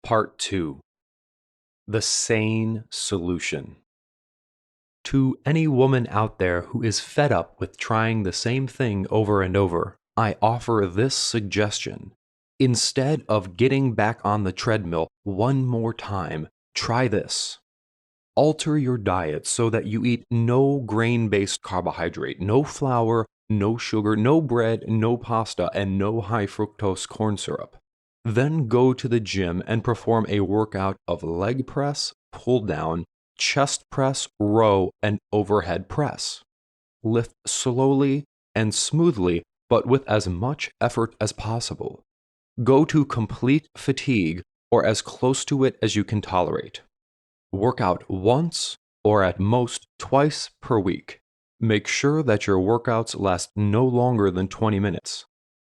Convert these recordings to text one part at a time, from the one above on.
Part 2. The Sane Solution. To any woman out there who is fed up with trying the same thing over and over, I offer this suggestion. Instead of getting back on the treadmill one more time, try this. Alter your diet so that you eat no grain-based carbohydrate, no flour, no sugar, no bread, no pasta, and no high fructose corn syrup. Then go to the gym and perform a workout of leg press, pull down, chest press, row, and overhead press. Lift slowly and smoothly, but with as much effort as possible. Go to complete fatigue or as close to it as you can tolerate. Work out once or at most twice per week. Make sure that your workouts last no longer than 20 minutes.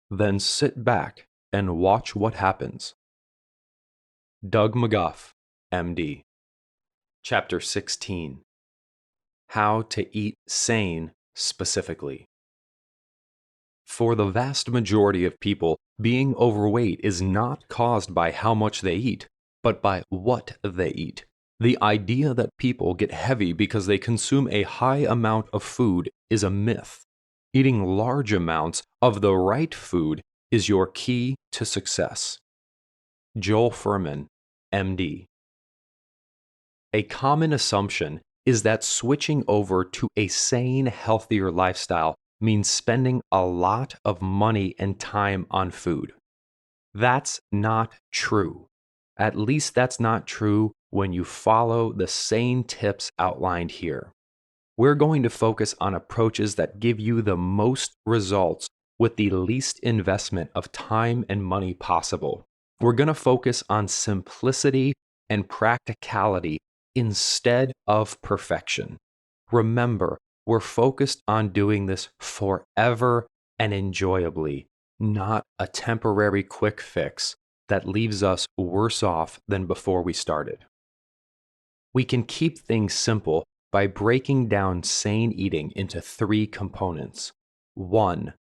Then sit back and watch what happens. Doug McGough, MD. Chapter 16. How to Eat Sane Specifically. For the vast majority of people, being overweight is not caused by how much they eat, but by what they eat. The idea that people get heavy because they consume a high amount of food is a myth. Eating large amounts of the right food is your key to success. Joel Fuhrman, MD. A common assumption is that switching over to a sane, healthier lifestyle means spending a lot of money and time on food. That's not true. At least that's not true when you follow the sane tips outlined here. We're going to focus on approaches that give you the most results with the least investment of time and money possible. We're going to focus on simplicity and practicality instead of perfection. Remember, we're focused on doing this forever and enjoyably, not a temporary quick fix that leaves us worse off than before we started. We can keep things simple by breaking down sane eating into 3 components. 1.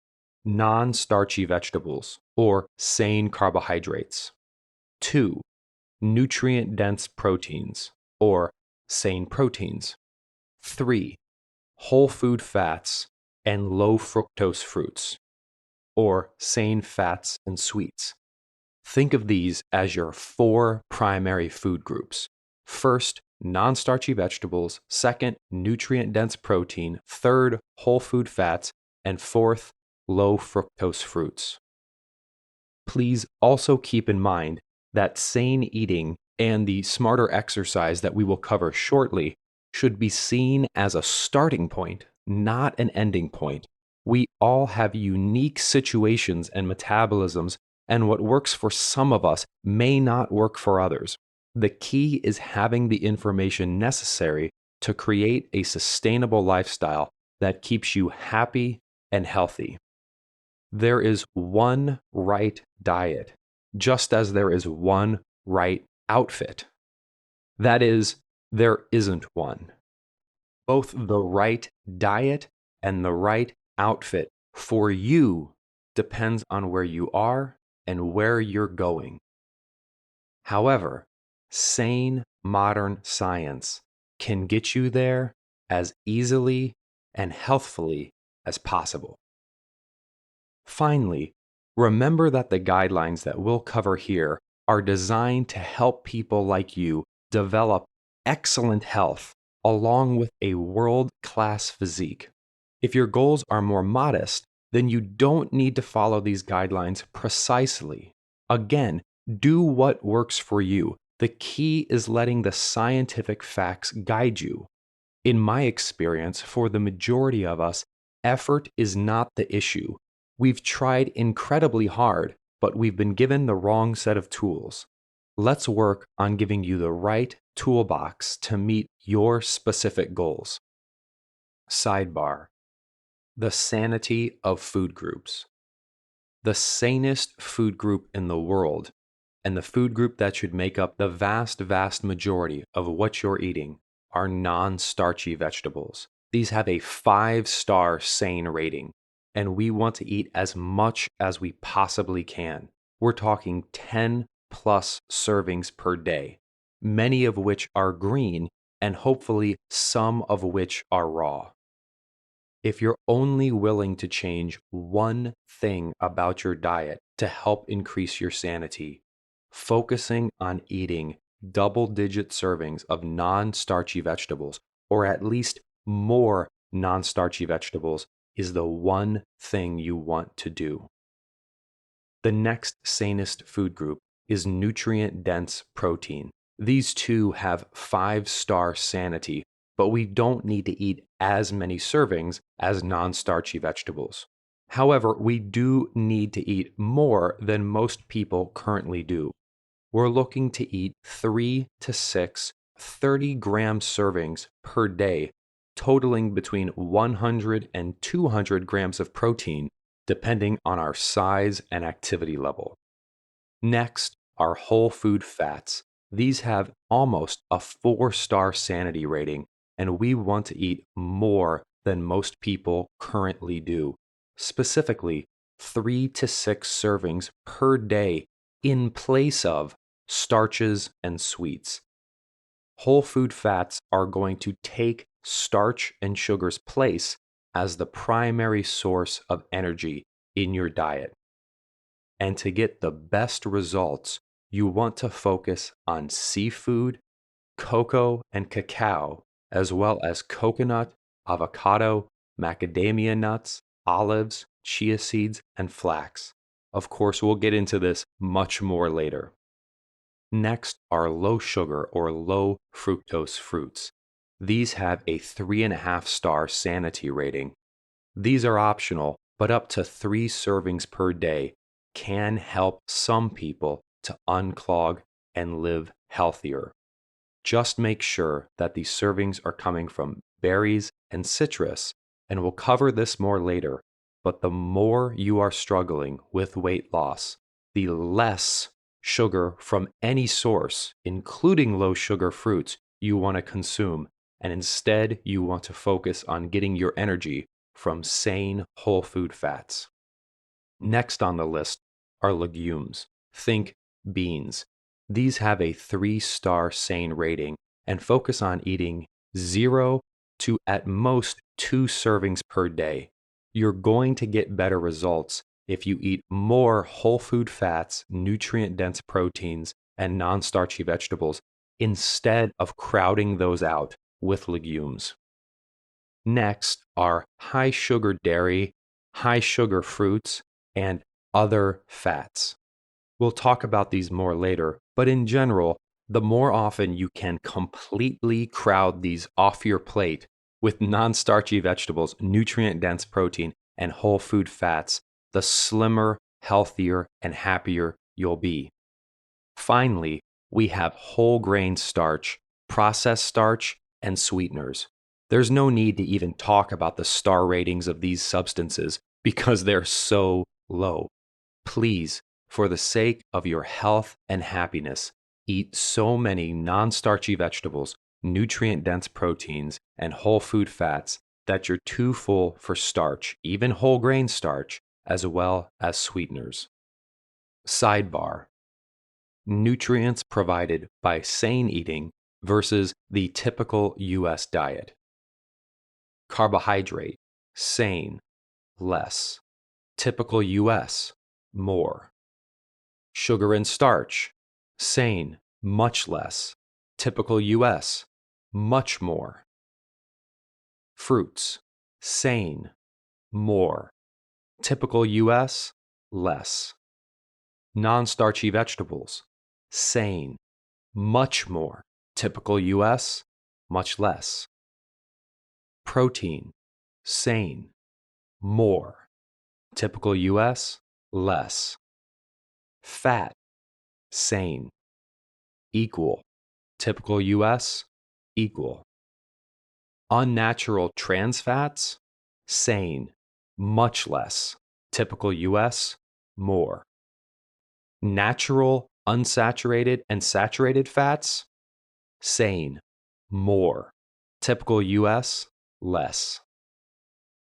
Non-starchy vegetables, or sane carbohydrates. 2. Nutrient-dense proteins, or sane proteins. 3. Whole food fats and low fructose fruits, or sane fats and sweets. Think of these as your 4 primary food groups. First, non-starchy vegetables. Second, nutrient-dense protein. Third, whole food fats. And fourth, low fructose fruits. Please also keep in mind that sane eating and the smarter exercise that we will cover shortly should be seen as a starting point, not an ending point. We all have unique situations and metabolisms, and what works for some of us may not work for others. The key is having the information necessary to create a sustainable lifestyle that keeps you happy and healthy. There is one right diet, just as there is one right outfit. That is, there isn't one. Both the right diet and the right outfit for you depends on where you are and where you're going. However, sane modern science can get you there as easily and healthfully as possible. Finally, remember that the guidelines that we'll cover here are designed to help people like you develop excellent health along with a world-class physique. If your goals are more modest, then you don't need to follow these guidelines precisely. Again, do what works for you. The key is letting the scientific facts guide you. In my experience, for the majority of us, effort is not the issue. We've tried incredibly hard, but we've been given the wrong set of tools. Let's work on giving you the right toolbox to meet your specific goals. Sidebar: the sanity of food groups. The sanest food group in the world, and the food group that should make up the vast majority of what you're eating, are non-starchy vegetables. These have a 5-star sane rating, and we want to eat as much as we possibly can. We're talking 10 plus servings per day, many of which are green and hopefully some of which are raw. If you're only willing to change one thing about your diet to help increase your sanity, focusing on eating double-digit servings of non-starchy vegetables, or at least more non-starchy vegetables, is the one thing you want to do. The next sanest food group is nutrient-dense protein. These two have 5-star sanity, but we don't need to eat as many servings as non-starchy vegetables. However, we do need to eat more than most people currently do. We're looking to eat 3 to 6 30-gram servings per day, totaling between 100 and 200 grams of protein, depending on our size and activity level. Next are whole food fats. These have almost a 4-star sanity rating, and we want to eat more than most people currently do. Specifically, 3 to 6 servings per day in place of starches and sweets. Whole food fats are going to take starch and sugar's place as the primary source of energy in your diet. And to get the best results, you want to focus on seafood, cocoa, and cacao, as well as coconut, avocado, macadamia nuts, olives, chia seeds, and flax. Of course, we'll get into this much more later. Next are low sugar or low fructose fruits. These have a 3.5-star sanity rating. These are optional, but up to 3 servings per day can help some people to unclog and live healthier. Just make sure that these servings are coming from berries and citrus, and we'll cover this more later. But the more you are struggling with weight loss, the less sugar from any source, including low sugar fruits, you want to consume. And instead, you want to focus on getting your energy from sane whole food fats. Next on the list are legumes. Think beans. These have a 3-star sane rating and focus on eating 0 to at most 2 servings per day. You're going to get better results if you eat more whole food fats, nutrient-dense proteins, and non-starchy vegetables instead of crowding those out with legumes. Next are high sugar dairy, high sugar fruits, and other fats. We'll talk about these more later, but in general, the more often you can completely crowd these off your plate with non-starchy vegetables, nutrient-dense protein, and whole food fats, the slimmer, healthier, and happier you'll be. Finally, we have whole grain starch, processed starch, and sweeteners. There's no need to even talk about the star ratings of these substances because they're so low. Please, for the sake of your health and happiness, eat so many non-starchy vegetables, nutrient-dense proteins, and whole food fats that you're too full for starch, even whole grain starch, as well as sweeteners. Sidebar: nutrients provided by sane eating versus the typical US diet. Carbohydrate, sane, less. Typical US, more. Sugar and starch, sane, much less. Typical US, much more. Fruits, sane, more. Typical US, less. Non-starchy vegetables, sane, much more. Typical US, much less. Protein, sane, more. Typical US, less. Fat, sane, equal. Typical US, equal. Unnatural trans fats, sane, much less. Typical US, more. Natural, unsaturated, and saturated fats, sane, more. Typical US, less.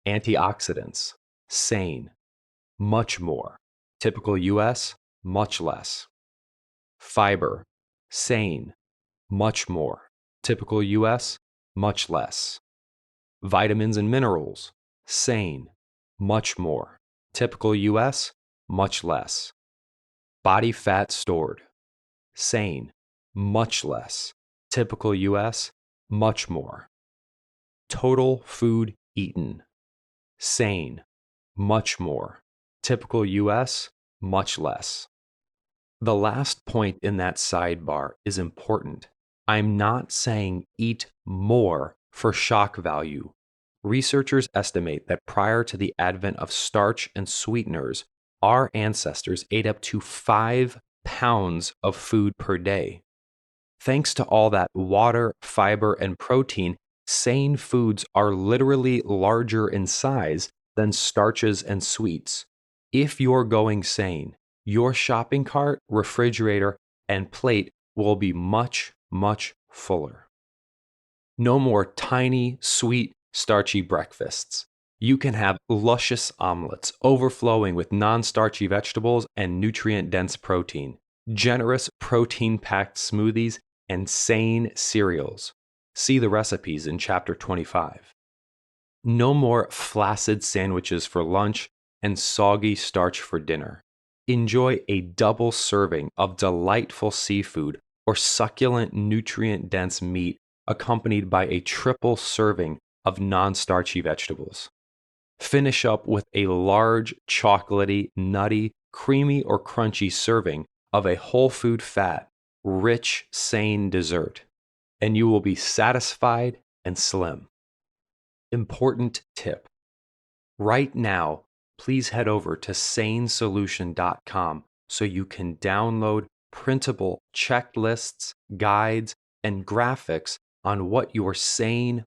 Antioxidants, sane, much more. Typical US, much less. Fiber, sane, much more. Typical US, much less. Vitamins and minerals, sane, much more. Typical US, much less. Body fat stored, sane, much less. Typical US, much more. Total food eaten, sane, much more. Typical US, much less. The last point in that sidebar is important. I'm not saying eat more for shock value. Researchers estimate that prior to the advent of starch and sweeteners, our ancestors ate up to 5 pounds of food per day. Thanks to all that water, fiber, and protein, sane foods are literally larger in size than starches and sweets. If you're going sane, your shopping cart, refrigerator, and plate will be much, much fuller. No more tiny, sweet, starchy breakfasts. You can have luscious omelets overflowing with non-starchy vegetables and nutrient-dense protein, generous protein-packed smoothies, and sane cereals. See the recipes in Chapter 25. No more flaccid sandwiches for lunch and soggy starch for dinner. Enjoy a double serving of delightful seafood or succulent, nutrient-dense meat accompanied by a triple serving of non-starchy vegetables. Finish up with a large, chocolatey, nutty, creamy, or crunchy serving of a whole food fat, rich, sane dessert, and you will be satisfied and slim. Important tip. Right now, please head over to sanesolution.com so you can download printable checklists, guides, and graphics on what your sane